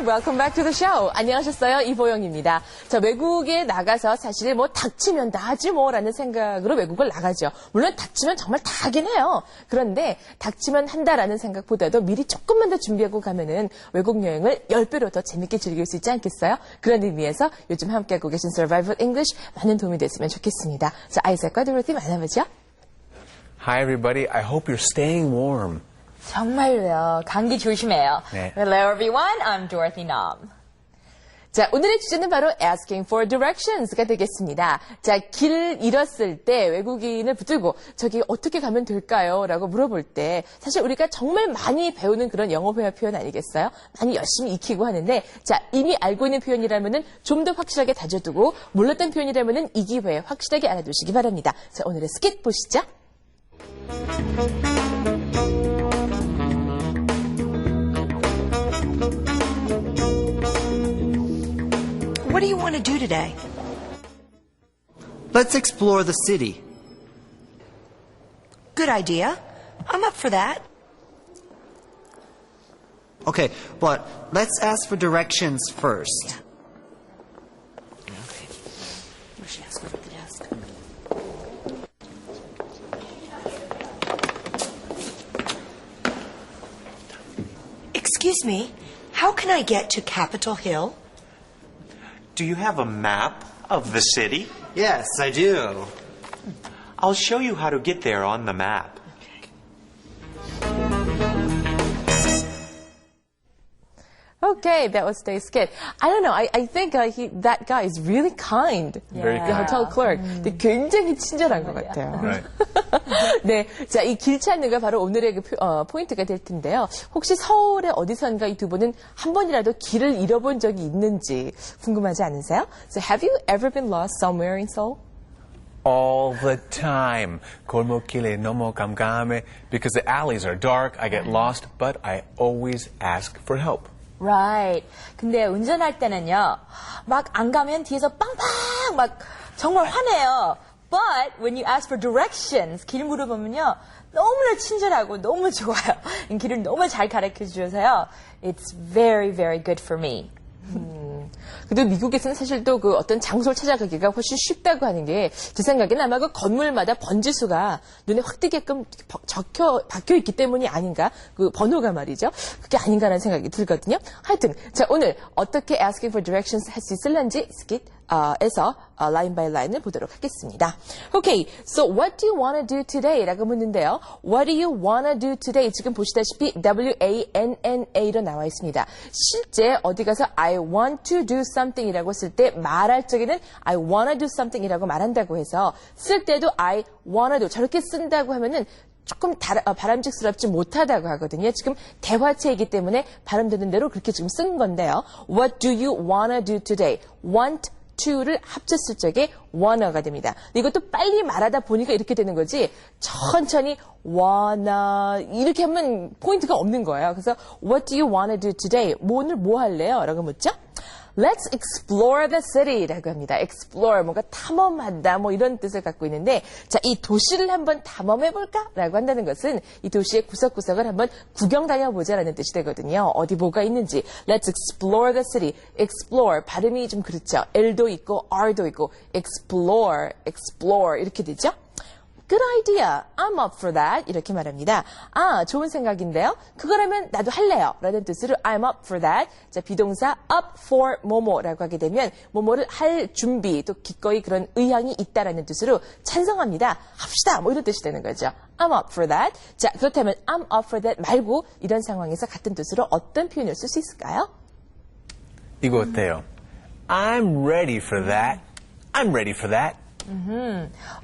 Welcome back to the show. 안녕하셨어요? 이보영입니다. 자, 외국에 나가서 사실 뭐 닥치면 다 하지 뭐라는 생각으로 외국을 나가죠. 물론 닥치면 정말 다 하긴 해요. 그런데 닥치면 한다라는 생각보다도 미리 조금만 더 준비하고 가면은 외국 여행을 10배로 더 재밌게 즐길 수 있지 않겠어요? 그런 의미에서 요즘 함께하고 계신 Survival English 많은 도움이 됐으면 좋겠습니다. 자, 아이색과 도로티 만나보죠. Hi everybody. I hope you're staying warm. 정말로요. 감기 조심해요. 네. Hello everyone, I'm Dorothy Nam. 자, 오늘의 주제는 바로 asking for directions가 되겠습니다. 자, 길 잃었을 때 외국인을 붙들고 저기 어떻게 가면 될까요? 라고 물어볼 때 사실 우리가 정말 많이 배우는 그런 영어 회화 표현 아니겠어요? 많이 열심히 익히고 하는데 자, 이미 알고 있는 표현이라면은 좀 더 확실하게 다져두고 몰랐던 표현이라면은 이 기회에 확실하게 알아두시기 바랍니다. 자, 오늘의 스킷 보시죠. What do you want to do today? Let's explore the city. Good idea. I'm up for that. Okay, but let's ask for directions first. Okay. Where's she asking at the desk? Excuse me, how can I get to Capitol Hill? Do you have a map of the city? Yes, I do. I'll show you how to get there on the map. Okay, that was today's skit. I don't know. I think that guy is really kind. Very The kind. hotel clerk. 근데 굉장히 친절한 것 같아요. Right. 네, 자, 이 길 찾는 거 바로 오늘의 포인트가 될 텐데요. 혹시 서울의 어디선가 이 두 분은 한 번이라도 길을 잃어본 적이 있는지 궁금하지 않으세요? So have you ever been lost somewhere in Seoul? All the time. 골목길에 너무 깜깜해. Because the alleys are dark, I get lost, but I always ask for help. Right. 근데 운전할 때는요, 막 안 가면 뒤에서 빵빵 막 정말 화내요. But when you ask for directions, 길 물어보면요, 너무나 친절하고 너무 좋아요. 길을 너무 잘 가르쳐 주셔서요. It's very, very good for me. 근데 미국에서는 사실 또 그 어떤 장소를 찾아가기가 훨씬 쉽다고 하는 게 제 생각에는 아마 그 건물마다 번지수가 눈에 확 띄게끔 박혀 있기 때문이 아닌가? 그 번호가 말이죠. 그게 아닌가라는 생각이 들거든요. 하여튼 자, 오늘 어떻게 asking for directions 할 수 있을런지 스킷에서 라인 바이 라인을 보도록 하겠습니다. Okay, so what do you want to do today? 라고 묻는데요. What do you want to do today? 지금 보시다시피 WANNA로 나와 있습니다. 실제 어디 가서 I want to do something 이라고 쓸 때 말할 적에는 I want to do something 이라고 말한다고 해서 쓸 때도 I want to do 저렇게 쓴다고 하면은 조금 바람직스럽지 못하다고 하거든요. 지금 대화체이기 때문에 발음되는 대로 그렇게 지금 쓴 건데요. What do you wanna do today? Want to를 합쳤을 적에 wanna가 됩니다. 이것도 빨리 말하다 보니까 이렇게 되는 거지 천천히 wanna 이렇게 하면 포인트가 없는 거예요. 그래서 What do you wanna do today? 오늘 뭐 할래요? 라고 묻죠. Let's explore the city 라고 합니다. explore, 뭔가 탐험한다, 뭐 이런 뜻을 갖고 있는데, 자, 이 도시를 한번 탐험해볼까? 라고 한다는 것은 이 도시의 구석구석을 한번 구경 다녀보자라는 뜻이 되거든요. 어디 뭐가 있는지. Let's explore the city. explore, 발음이 좀 그렇죠. L도 있고, R도 있고, explore, 이렇게 되죠? Good idea. I'm up for that. 이렇게 말합니다. 아, 좋은 생각인데요. 그거라면 나도 할래요. 라는 뜻으로 I'm up for that. 자, 비동사 up for 뭐뭐라고 하게 되면 뭐뭐를 할 준비, 또 기꺼이 그런 의향이 있다라는 뜻으로 찬성합니다. 합시다. 뭐 이런 뜻이 되는 거죠. I'm up for that. 자, 그렇다면 I'm up for that 말고 이런 상황에서 같은 뜻으로 어떤 표현을 쓸 수 있을까요? 이거 어때요? I'm ready for that. I'm ready for that.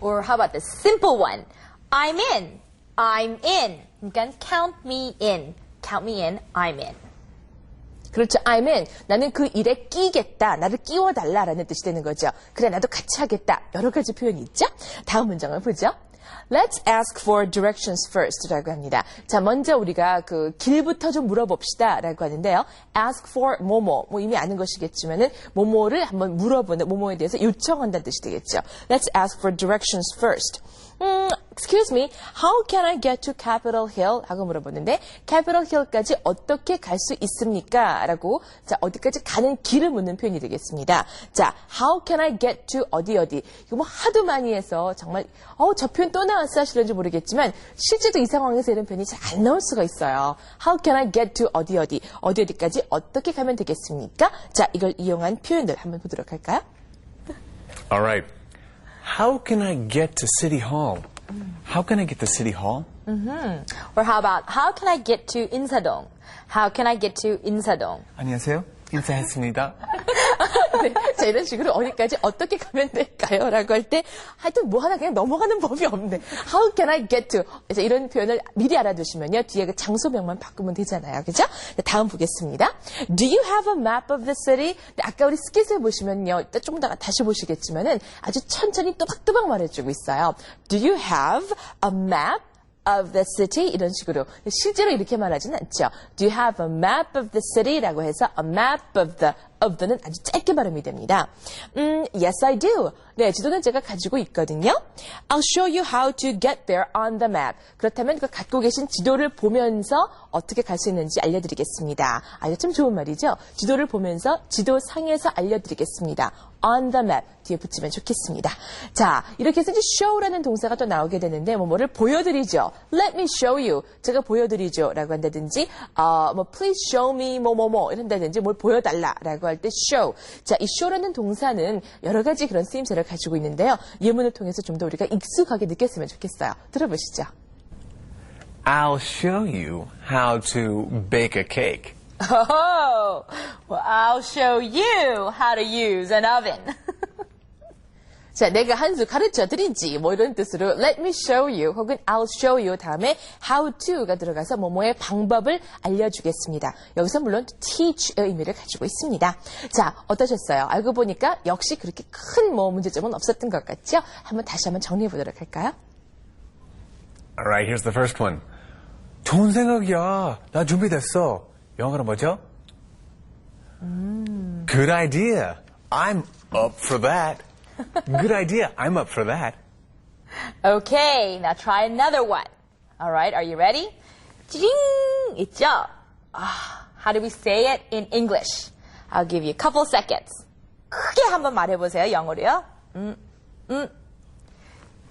Or how about the simple one? I'm in. I'm in. 그러니까 count me in. Count me in. I'm in. 그렇죠. I'm in. 나는 그 일에 끼겠다. 나를 끼워달라라는 뜻이 되는 거죠. 그래, 나도 같이 하겠다. 여러 가지 표현이 있죠. 다음 문장을 보죠. Let's ask for directions first 라고 합니다. 자, 먼저 우리가 그 길부터 좀 물어봅시다 라고 하는데요. ask for 뭐뭐, 뭐 이미 아는 것이겠지만은 뭐뭐를 한번 물어보는, 뭐뭐에 대해서 요청한다는 뜻이 되겠죠. Let's ask for directions first. Excuse me, how can I get to Capitol Hill? 하고 물어보는데 Capitol Hill까지 어떻게 갈 수 있습니까? 라고 자 어디까지 가는 길을 묻는 표현이 되겠습니다. 자, how can I get to 어디 어디? 이거 뭐 하도 많이 해서 정말 저 표현 또 나왔어 하시는지 모르겠지만 실제도 이 상황에서 이런 표현이 잘 안 나올 수가 있어요. How can I get to 어디 어디? 어디 어디까지 어떻게 가면 되겠습니까? 자, 이걸 이용한 표현들 한번 보도록 할까요? All right. How can I get to City Hall? How can I get to City Hall? Or how about, how can I get to 인사동? How can I get to 인사동? 안녕하세요. 인사했습니다. 네, 자, 이런 식으로 어디까지 어떻게 가면 될까요? 라고 할 때 하여튼 뭐 하나 그냥 넘어가는 법이 없네. How can I get to? 그래서 이런 표현을 미리 알아두시면요. 뒤에 그 장소명만 바꾸면 되잖아요. 그죠? 네, 다음 보겠습니다. Do you have a map of the city? 네, 아까 우리 스킷을 보시면요. 이따 조금 더 다시 보시겠지만은 아주 천천히 또박또박 말해주고 있어요. Do you have a map of the city? 이런 식으로. 실제로 이렇게 말하지는 않죠. Do you have a map of the city? 라고 해서 a map of the는 아주 짧게 발음이 됩니다. Yes, I do. 네, 지도는 제가 가지고 있거든요. I'll show you how to get there on the map. 그렇다면 그 갖고 계신 지도를 보면서 어떻게 갈 수 있는지 알려드리겠습니다. 아, 이거 참 좋은 말이죠. 지도를 보면서 지도상에서 알려드리겠습니다. On the map. 뒤에 붙이면 좋겠습니다. 자, 이렇게 해서 이제 show라는 동사가 또 나오게 되는데, 뭐를 보여드리죠. Let me show you. 제가 보여드리죠. 라고 한다든지, please show me 뭐뭐뭐 이런다든지, 뭘 보여달라라고 할 때 show. 자, 이 show라는 동사는 여러 가지 그런 쓰임새를 가지고 있는데요. 예문을 통해서 좀 더 우리가 익숙하게 느꼈으면 좋겠어요. 들어보시죠. I'll show you how to bake a cake. Oh, well, I'll show you how to use an oven. 자, 내가 한 수 가르쳐 드리지. 뭐 이런 뜻으로 let me show you 혹은 I'll show you 다음에 how to가 들어가서 뭐뭐의 방법을 알려주겠습니다. 여기서 물론 teach의 의미를 가지고 있습니다. 자, 어떠셨어요? 알고 보니까 역시 그렇게 큰 문제점은 없었던 것 같죠? 다시 한번 정리해 보도록 할까요? All right, here's the first one. 좋은 생각이야. 나 준비됐어. 영어로 뭐죠? Good idea. I'm up for that. Good idea. I'm up for that. Okay, now try another one. All right, are you ready? 찌링! 있죠? How do we say it in English? I'll give you a couple seconds. 크게 한번 말해보세요, 영어로요.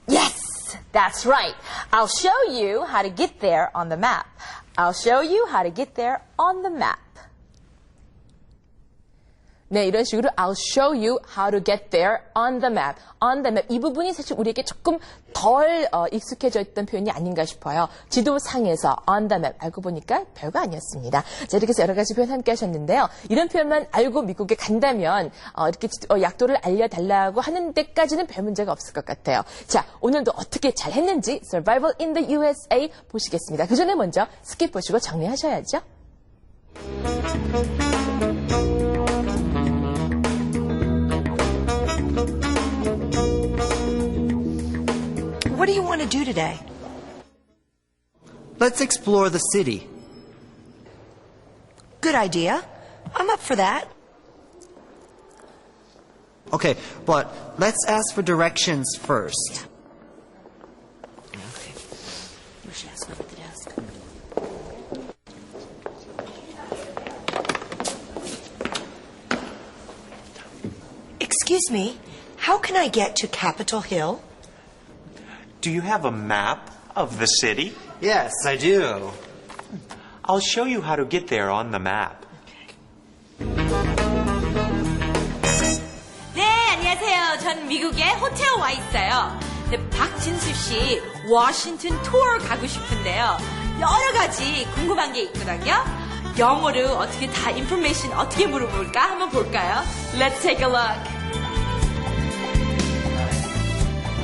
Yes, that's right. I'll show you how to get there on the map. I'll show you how to get there on the map. 네, 이런 식으로 I'll show you how to get there on the map. On the map. 이 부분이 사실 우리에게 조금 덜 익숙해져 있던 표현이 아닌가 싶어요. 지도상에서 on the map. 알고 보니까 별거 아니었습니다. 자, 이렇게 해서 여러 가지 표현 함께 하셨는데요. 이런 표현만 알고 미국에 간다면 이렇게 약도를 알려달라고 하는 데까지는 별 문제가 없을 것 같아요. 자, 오늘도 어떻게 잘 했는지 Survival in the USA 보시겠습니다. 그 전에 먼저 스킵 보시고 정리하셔야죠. What do you want to do today? Let's explore the city. Good idea. I'm up for that. Okay, but let's ask for directions first. We should ask them at the desk. Excuse me, how can I get to Capitol Hill? Do you have a map of the city? Yes, I do. I'll show you how to get there on the map. 네, 안녕하세요. 전 미국의 호텔 와 있어요. 네, 박진수 씨, 워싱턴 투어 가고 싶은데요. 여러 가지 궁금한 게 있거든요. 영어로 어떻게 다 인포메이션 어떻게 물어볼까 한번 볼까요? Let's take a look.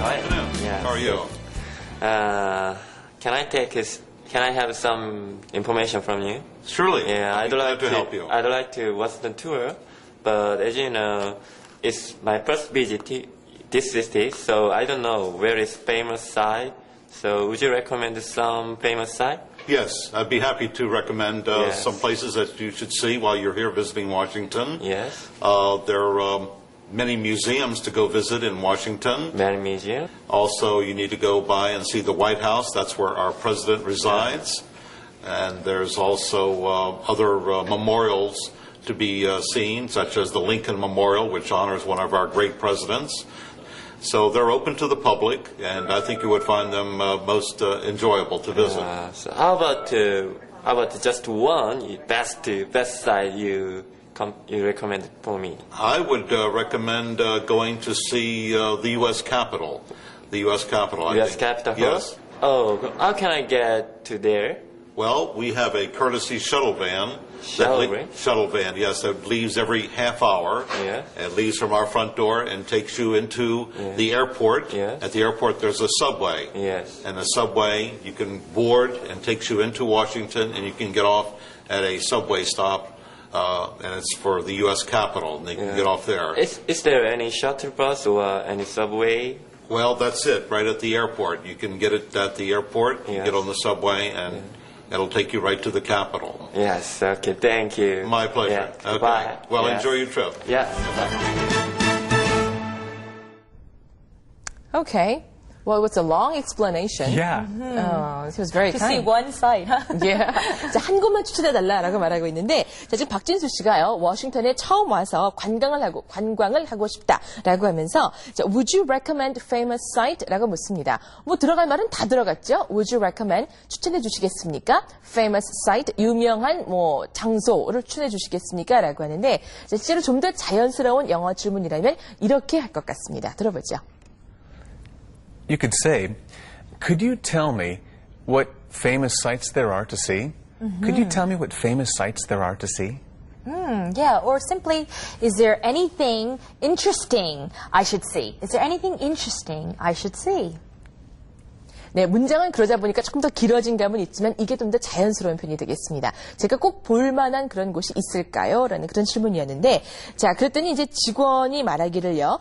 Hi. Yeah. How are you? Can I have some information from you? Surely. Yeah, I'd be glad to help you. I'd like to Washington tour, but as you know, it's my first visit to this city, so I don't know where is famous site. So would you recommend some famous site? Yes, I'd be happy to recommend Yes. some places that you should see while you're here visiting Washington. Yes. There are many museums to go visit in Washington. Many museum. Also, you need to go by and see the White House. That's where our president resides. And there's also other memorials to be seen, such as the Lincoln Memorial, which honors one of our great presidents. So they're open to the public, and I think you would find them most enjoyable to visit. So how about just one best site you recommend for me? I would recommend going to see the U.S. Capitol. The U.S. Capitol. I U.S. think. Capitol? Yes. Oh, how can I get to there? Well, we have a courtesy shuttle van. Shuttle van, yes, that leaves every half hour. Yeah. It leaves from our front door and takes you into the airport. Yes. At the airport, there's a subway. Yes. And the subway, you can board and takes you into Washington, and you can get off at a subway stop, and it's for the U.S. Capitol, and you can get off there. Is there any shuttle bus or any subway? Well, that's it, right at the airport. You can get it at the airport, you get on the subway, and it'll take you right to the Capitol. Yes, okay, thank you. My pleasure. Yeah. Okay. Bye. Well, Yes. enjoy your trip. Yeah. Okay. Well, it was a long explanation. Yeah. Oh, it was very To see kind. one site, huh? 자, 한 곳만 추천해달라라고 말하고 있는데, 자, 지금 박진수 씨가요, 워싱턴에 처음 와서 관광을 하고 싶다라고 하면서, 자, would you recommend famous site? 라고 묻습니다. 뭐, 들어갈 말은 다 들어갔죠? Would you recommend? 추천해 주시겠습니까? Famous site, 유명한 뭐, 장소를 추천해 주시겠습니까? 라고 하는데, 자, 실제로 좀 더 자연스러운 영어 질문이라면 이렇게 할 것 같습니다. 들어보죠. You could say, could you tell me what famous sites there are to see? Could you tell me what famous sites there are to see? Yeah, or simply, is there anything interesting I should see? Is there anything interesting I should see? 네, 문장은 그러다 보니까 조금 더 길어진 감은 있지만 이게 좀 더 자연스러운 표현이 되겠습니다. 제가 꼭 볼만한 그런 곳이 있을까요? 라는 그런 질문이었는데, 자, 그랬더니 이제 직원이 말하기를요,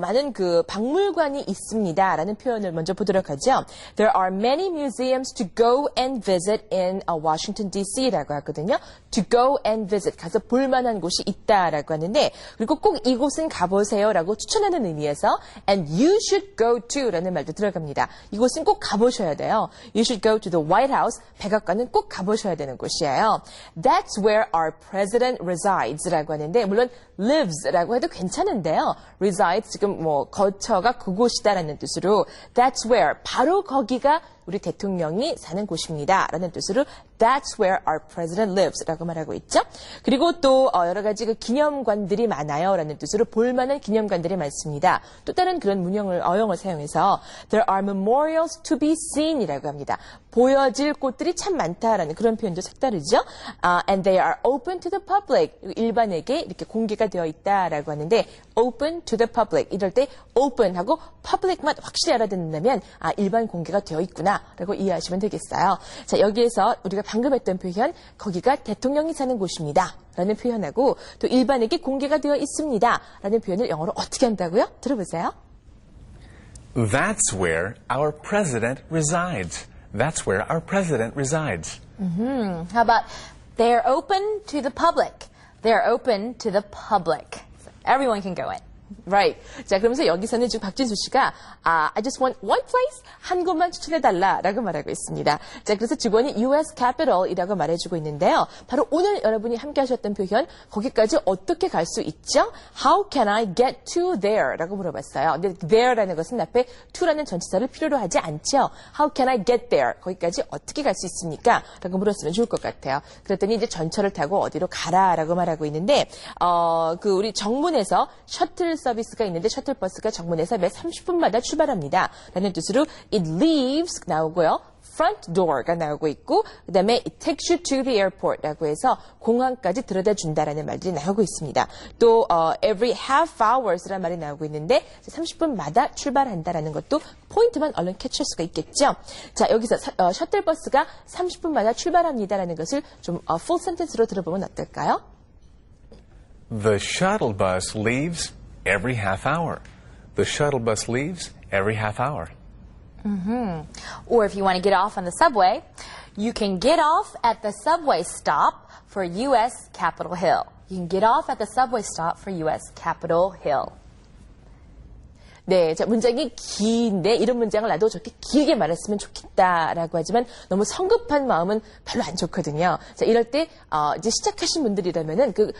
많은 그 박물관이 있습니다. 라는 표현을 먼저 보도록 하죠. There are many museums to go and visit in Washington, D.C. 라고 하거든요. To go and visit. 가서 볼만한 곳이 있다. 라고 하는데, 그리고 꼭 이곳은 가보세요. 라고 추천하는 의미에서 and you should go to 라는 말도 들어갑니다. 이곳은 꼭 가보셔야 돼요. You should go to the White House. 백악관은 꼭 가보셔야 되는 곳이에요. That's where our president resides 라고 하는데 물론 lives 라고 해도 괜찮은데요. resides 지금 뭐 거처가 그곳이다라는 뜻으로 that's where 바로 거기가 우리 대통령이 사는 곳입니다. 라는 뜻으로 That's where our president lives 라고 말하고 있죠. 그리고 또 여러 가지 그 기념관들이 많아요. 라는 뜻으로 볼만한 기념관들이 많습니다. 또 다른 그런 어용을 사용해서 There are memorials to be seen 이라고 합니다. 보여질 곳들이 참 많다라는 그런 표현도 색다르죠. And they are open to the public. 일반에게 이렇게 공개가 되어 있다라고 하는데 open to the public. 이럴 때 open하고 public만 확실히 알아듣는다면 일반 공개가 되어 있구나 라고 이해하시면 되겠어요. 자, 여기에서 우리가 방금 했던 표현 거기가 대통령이 사는 곳입니다 라는 표현하고 또 일반에게 공개가 되어 있습니다 라는 표현을 영어로 어떻게 한다고요? 들어보세요. That's where our president resides. That's where our president resides. How about they're open to the public? They're open to the public. So everyone can go in. Right. 자, 그러면서 여기서는 지금 박진수 씨가 I just want one place 한 곳만 추천해달라라고 말하고 있습니다. 자, 그래서 직원이 U.S. Capitol이라고 말해주고 있는데요. 바로 오늘 여러분이 함께 하셨던 표현 거기까지 어떻게 갈 수 있죠? How can I get to there?라고 물어봤어요. 근데 there라는 것은 앞에 to라는 전치사를 필요로 하지 않죠. How can I get there? 거기까지 어떻게 갈 수 있습니까? 라고 물었으면 좋을 것 같아요. 그랬더니 이제 전철을 타고 어디로 가라라고 말하고 있는데 그 우리 정문에서 셔틀 서비스가 있는데 셔틀버스가 정문에서 매 30분마다 출발합니다. 라는 뜻으로 it leaves 나오고요. front door가 나오고 있고 그 다음에 it takes you to the airport 라고 해서 공항까지 들여다 준다라는 말들이 나오고 있습니다. 또 every half hours라는 말이 나오고 있는데 30분마다 출발한다라는 것도 포인트만 얼른 캐치할 수가 있겠죠. 자, 여기서 셔틀버스가 30분마다 출발합니다라는 것을 좀 full sentence로 들어보면 어떨까요? The shuttle bus leaves every half hour. The shuttle bus leaves every half hour. Or if you want to get off on the subway, you can get off at the subway stop for U.S. Capitol Hill. You can get off at the subway stop for U.S. Capitol Hill. 네, 자, 문장이 긴데 이런 문장을 나도 저렇게 길게 말했으면 좋겠다라고 하지만 너무 성급한 마음은 별로 안 좋거든요. 자, 이럴 때 이제 시작하신 분들이라면은 그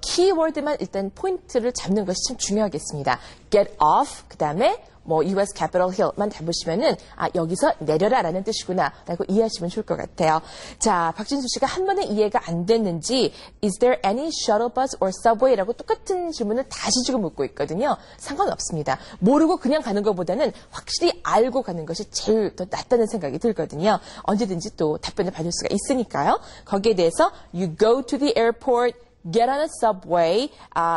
키워드만 일단 포인트를 잡는 것이 참 중요하겠습니다. Get off, 그 다음에 뭐 US Capitol Hill만 잡으시면은 여기서 내려라라는 뜻이구나라고 이해하시면 좋을 것 같아요. 자, 박진수 씨가 한 번에 이해가 안 됐는지 Is there any shuttle bus or subway라고 똑같은 질문을 다시 지금 묻고 있거든요. 상관없습니다. 모르고 그냥 가는 것보다는 확실히 알고 가는 것이 제일 더 낫다는 생각이 들거든요. 언제든지 또 답변을 받을 수가 있으니까요. 거기에 대해서 You go to the airport, get on a subway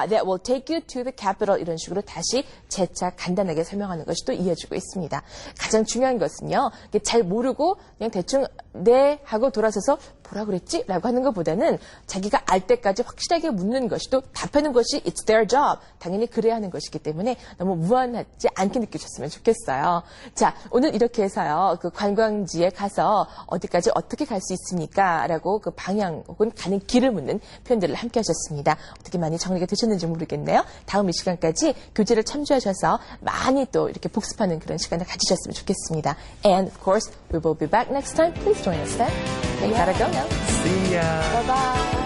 that will take you to the Capitol 이런 식으로 다시 재차 간단하게 설명하는 것이 또 이어지고 있습니다. 가장 중요한 것은요. 잘 모르고 그냥 대충 네 하고 돌아서서 뭐라 그랬지? 라고 하는 것보다는 자기가 알 때까지 확실하게 묻는 것이 또 답하는 것이 it's their job. 당연히 그래야 하는 것이기 때문에 너무 무한하지 않게 느끼셨으면 좋겠어요. 자, 오늘 이렇게 해서요. 그 관광지에 가서 어디까지 어떻게 갈 수 있습니까? 라고 그 방향 혹은 가는 길을 묻는 표현들을 함께 하셨습니다. 어떻게 많이 정리가 되셨는지 모르겠네요. 다음 이 시간까지 교재를 참조하셔서 많이 또 이렇게 복습하는 그런 시간을 가지셨으면 좋겠습니다. And of course, we will be back next time. Please join us then. Okay, gotta go now. See ya. Bye-bye.